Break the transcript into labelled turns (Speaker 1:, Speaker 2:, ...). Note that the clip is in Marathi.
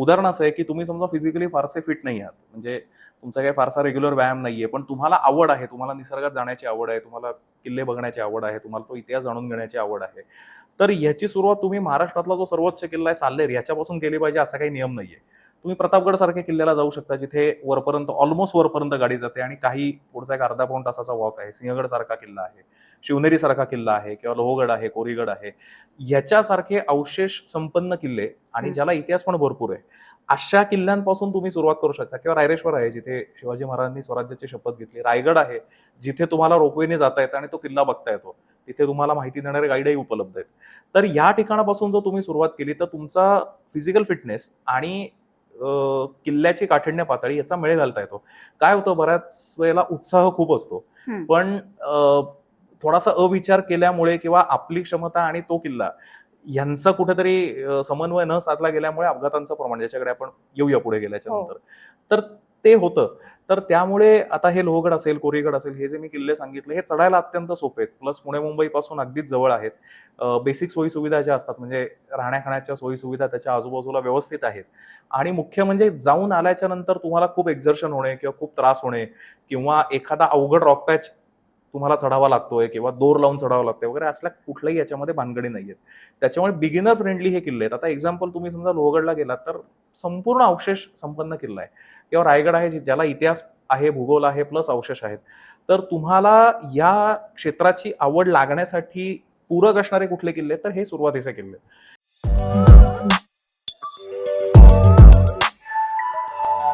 Speaker 1: उदाहरण असं आहे की तुम्ही समजा फिजिकली फारसे फिट नाही आहात, म्हणजे तुमचा काही फारसा रेग्युलर व्यायाम नाहीये, पण तुम्हाला आवड आहे, तुम्हाला निसर्गात जाण्याची आवड आहे, तुम्हाला किल्ले बघण्याची आवड आहे, तुम्हाला तो इतिहास जाणून घेण्याची आवड आहे. तर ह्याची सुरुवात तुम्ही महाराष्ट्रातला जो सर्वोच्च किल्ला आहे साल्लेर ह्याच्यापासून केली पाहिजे असा काही नियम नाहीये. तुम्ही प्रतापगड सारख्या किल्ल्याला जाऊ शकता, जिथे वरपर्यंत ऑलमोस्ट वरपर्यंत गाडी जाते आणि काही पुढचा एक अर्धा पाऊण तासाचा वॉक आहे. सिंहगड सारखा किल्ला आहे, शिवनेरी सारखा किल्ला आहे किंवा लोहगड आहे, कोरीगड आहे. याच्यासारखे अवशेष संपन्न किल्ले आणि
Speaker 2: हं.
Speaker 1: ज्याला इतिहास पण भरपूर आहे, अशा किल्ल्यांपासून तुम्ही सुरुवात करू शकता. किंवा रायरेश्वर आहे, जिथे शिवाजी महाराजांनी स्वराज्याची शपथ घेतली. रायगड आहे, जिथे तुम्हाला रोपवेने जाता येतं आणि तो किल्ला बघता येतो. तिथे तुम्हाला माहिती देणारे गाईडही उपलब्ध आहेत. तर या ठिकाणापासून जर तुम्ही सुरुवात केली, तर तुमचा फिजिकल फिटनेस आणि किल्ल्याची काठिण्य पातळी याचा मेळ घालता येतो. काय होतं, बऱ्याच वेळेला उत्साह खूप असतो,
Speaker 2: हं.
Speaker 1: पण थोडासा अविचार केल्यामुळे किंवा आपली क्षमता आणि तो किल्ला यांचा कुठेतरी समन्वय न साधला गेल्यामुळे अपघातांचं प्रमाण, ज्याच्याकडे आपण येऊया पुढे गेल्याच्या
Speaker 2: हो.
Speaker 1: नंतर, तर ते होतं. तर त्यामुळे आता हे लोहगड असेल, कोरीगड असेल, हे जे मी किल्ले सांगितले, हे चढायला अत्यंत सोपे आहेत. प्लस पुणे मुंबईपासून अगदीच जवळ आहेत. बेसिक सोयी-सुविधा ज्या असतात, म्हणजे राहण्या-खाण्याच्या सोयी-सुविधा त्याच्या आजूबाजूला व्यवस्थित आहेत. आणि मुख्य म्हणजे जाऊन आल्याच्या नंतर तुम्हाला खूप एक्झर्शन होणे किंवा खूप त्रास होणे किंवा एखादा अवघड रॉक पॅच तुम्हाला चढावा लागतोय किंवा दोर लावून चढावं लागतंय वगैरे, असल्या कुठल्याही याच्यामध्ये भानगडी नाहीयेत. त्याच्यामुळे बिगिनर फ्रेंडली हे किल्ले आहेत. आता एक्झाम्पल, तुम्ही समजा लोहगडला गेलात, तर संपूर्ण अवशेष संपन्न किल्ला आहे. किंवा रायगड आहे, ज्याला इतिहास आहे, भूगोल आहे, प्लस अवशेष आहेत. तर तुम्हाला या क्षेत्राची आवड लागण्यासाठी पूरक असणारे कुठले किल्ले आहेत, तर हे सुरुवातीचे किल्ले आहेत.